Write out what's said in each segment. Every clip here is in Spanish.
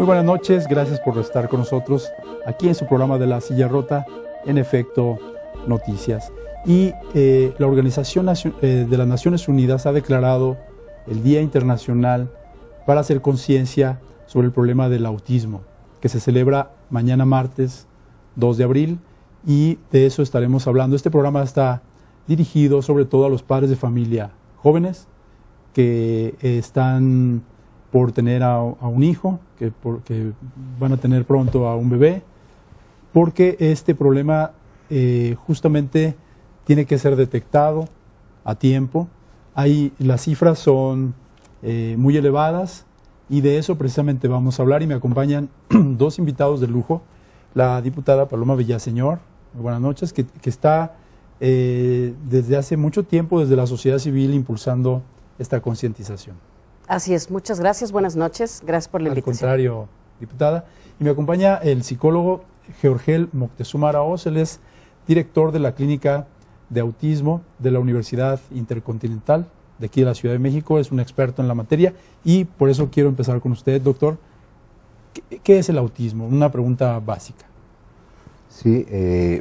Muy buenas noches, gracias por estar con nosotros aquí en su programa de La Silla Rota, en Efecto Noticias. Y la Organización de las Naciones Unidas ha declarado el Día Internacional para hacer conciencia sobre el problema del autismo, que se celebra mañana martes 2 de abril, y de eso estaremos hablando. Este programa está dirigido sobre todo a los padres de familia jóvenes que están por tener a un hijo, que van a tener pronto a un bebé, porque este problema justamente tiene que ser detectado a tiempo. Las cifras son muy elevadas y de eso precisamente vamos a hablar, y me acompañan dos invitados de lujo. La diputada Paloma Villaseñor, muy buenas noches, que está desde hace mucho tiempo desde la sociedad civil impulsando esta concientización. Así es, muchas gracias, buenas noches, gracias por la invitación. Al contrario, diputada. Y me acompaña el psicólogo Georgel Moctezuma Araoz. Él es director de la Clínica de Autismo de la Universidad Intercontinental de aquí de la Ciudad de México. Es un experto en la materia y por eso quiero empezar con usted, doctor. ¿Qué es el autismo? Una pregunta básica. Sí,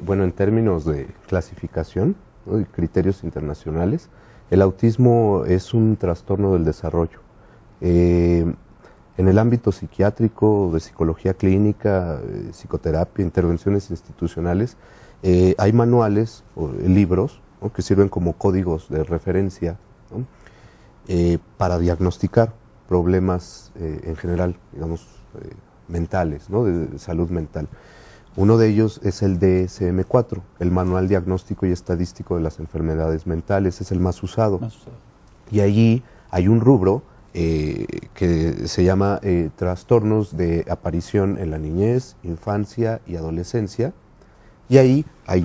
bueno, en términos de clasificación, ¿no?, y criterios internacionales, el autismo es un trastorno del desarrollo. En el ámbito psiquiátrico, de psicología clínica, psicoterapia, intervenciones institucionales, hay manuales o libros, ¿no?, que sirven como códigos de referencia, ¿no?, para diagnosticar problemas en general, digamos, mentales, ¿no?, de salud mental. Uno de ellos es el DSM-4, el Manual Diagnóstico y Estadístico de las Enfermedades Mentales, es el más usado. Y allí hay un rubro que se llama trastornos de aparición en la niñez, infancia y adolescencia, y ahí hay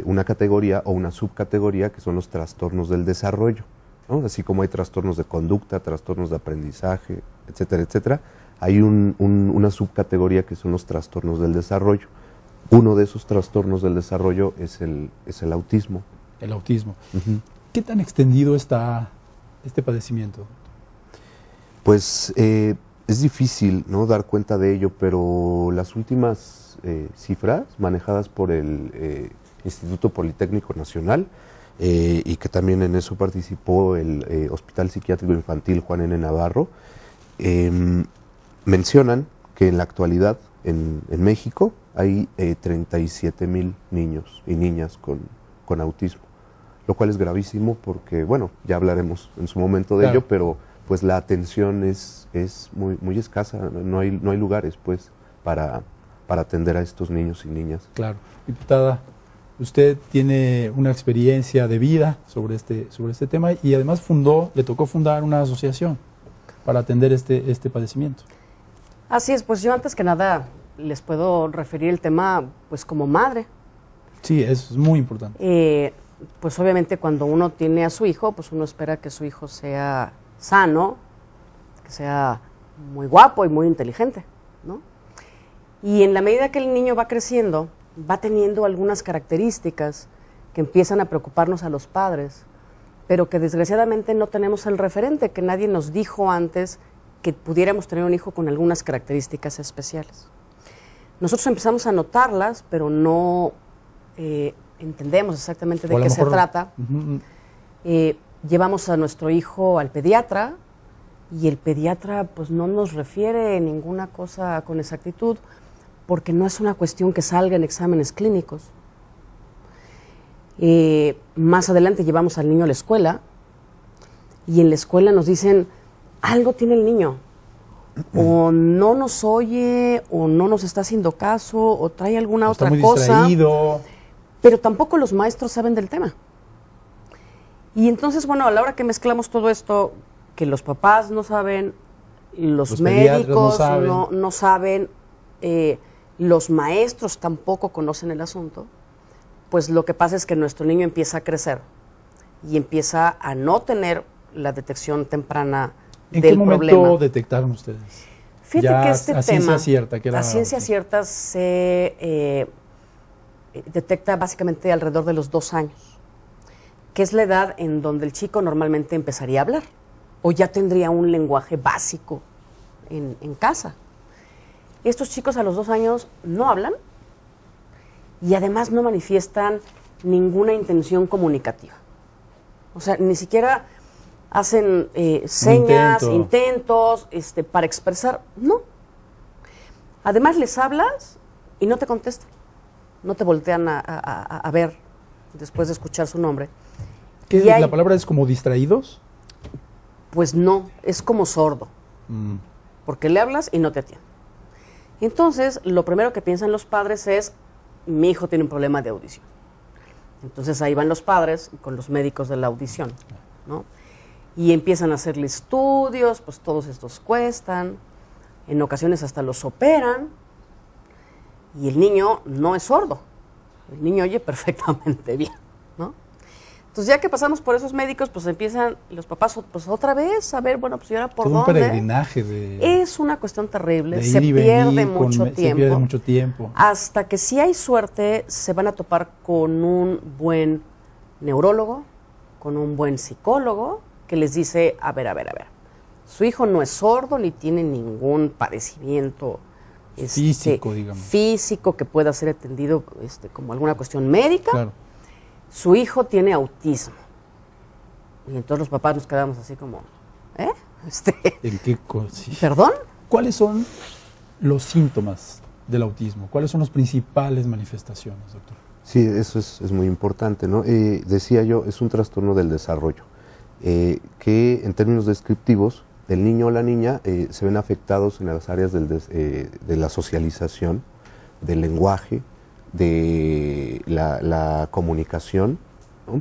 una categoría o una subcategoría que son los trastornos del desarrollo, ¿no? Así como hay trastornos de conducta, trastornos de aprendizaje, etcétera, etcétera, hay una subcategoría que son los trastornos del desarrollo. Uno de esos trastornos del desarrollo es el autismo. El autismo. ¿Qué tan extendido está este padecimiento? Pues es difícil, ¿no?, dar cuenta de ello, pero las últimas cifras manejadas por el Instituto Politécnico Nacional, y que también en eso participó el Hospital Psiquiátrico Infantil Juan N. Navarro, mencionan que en la actualidad en México hay 37,000 niños y niñas con autismo, lo cual es gravísimo porque, bueno, ya hablaremos en su momento de ello, pero pues la atención es muy, muy escasa, no hay lugares pues para atender a estos niños y niñas. Claro. Diputada, usted tiene una experiencia de vida sobre este tema y además le tocó fundar una asociación para atender este padecimiento. Así es, pues yo antes que nada les puedo referir el tema pues como madre. Sí, es muy importante. Pues obviamente cuando uno tiene a su hijo, pues uno espera que su hijo sea sano, que sea muy guapo y muy inteligente, ¿no? Y en la medida que el niño va creciendo, va teniendo algunas características que empiezan a preocuparnos a los padres, pero que desgraciadamente no tenemos el referente, que nadie nos dijo antes que pudiéramos tener un hijo con algunas características especiales. Nosotros empezamos a notarlas, pero no entendemos exactamente de qué se trata. Llevamos a nuestro hijo al pediatra y el pediatra pues no nos refiere ninguna cosa con exactitud porque no es una cuestión que salga en exámenes clínicos. Más adelante llevamos al niño a la escuela y en la escuela nos dicen algo tiene el niño, o no nos oye, o no nos está haciendo caso, o trae alguna otra cosa. Está muy distraído. Pero tampoco los maestros saben del tema. Y entonces, bueno, a la hora que mezclamos todo esto, que los papás no saben, los médicos no saben, los maestros tampoco conocen el asunto, pues lo que pasa es que nuestro niño empieza a crecer y empieza a no tener la detección temprana del problema. ¿En qué momento detectaron ustedes? Fíjate que este tema, a ciencia cierta se detecta básicamente alrededor de los 2 años, que es la edad en donde el chico normalmente empezaría a hablar o ya tendría un lenguaje básico en casa. Estos chicos a los 2 años no hablan y además no manifiestan ninguna intención comunicativa. O sea, ni siquiera hacen señas, intentos para expresar. No. Además les hablas y no te contestan. No te voltean a ver después de escuchar su nombre. ¿La palabra es como distraídos? Pues no, es como sordo. Porque le hablas y no te atiende. Entonces, lo primero que piensan los padres es, mi hijo tiene un problema de audición. Entonces ahí van los padres con los médicos de la audición, ¿no? Y empiezan a hacerle estudios, pues todos estos cuestan, en ocasiones hasta los operan, y el niño no es sordo, el niño oye perfectamente bien, ¿no? Entonces ya que pasamos por esos médicos, pues empiezan los papás pues otra vez a ver, bueno, pues ¿y ahora por dónde? Un peregrinaje de... Es una cuestión terrible, se pierde mucho tiempo. Hasta que si hay suerte se van a topar con un buen neurólogo, con un buen psicólogo, que les dice, a ver, su hijo no es sordo ni tiene ningún padecimiento físico que pueda ser atendido como alguna cuestión médica. Claro. Su hijo tiene autismo. Y entonces los papás nos quedamos así como, ¿En qué cosa? ¿Perdón? ¿Cuáles son los síntomas del autismo? ¿Cuáles son las principales manifestaciones, doctor? Sí, eso es muy importante, ¿no? Decía yo, es un trastorno del desarrollo, que en términos descriptivos, el niño o la niña se ven afectados en las áreas de la socialización, del lenguaje, de la comunicación, ¿no?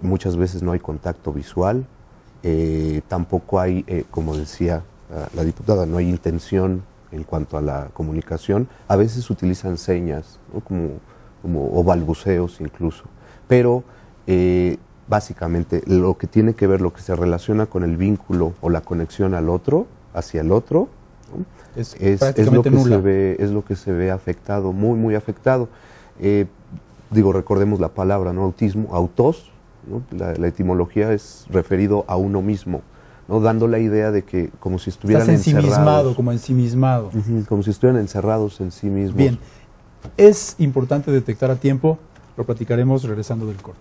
Muchas veces no hay contacto visual, tampoco hay, como decía la diputada, no hay intención en cuanto a la comunicación. A veces utilizan señas, ¿no? o balbuceos incluso, pero básicamente lo que tiene que ver, lo que se relaciona con el vínculo o la conexión al otro, hacia el otro, ¿no? es lo que nula. Es lo que se ve afectado, muy afectado. Recordemos la palabra, ¿no? Autismo, autos, ¿no? La etimología es referido a uno mismo, ¿no? Dando la idea de que como si estuvieran encerrados. Como ensimismado. Como si estuvieran encerrados en sí mismos. Bien, es importante detectar a tiempo, lo platicaremos regresando del corte.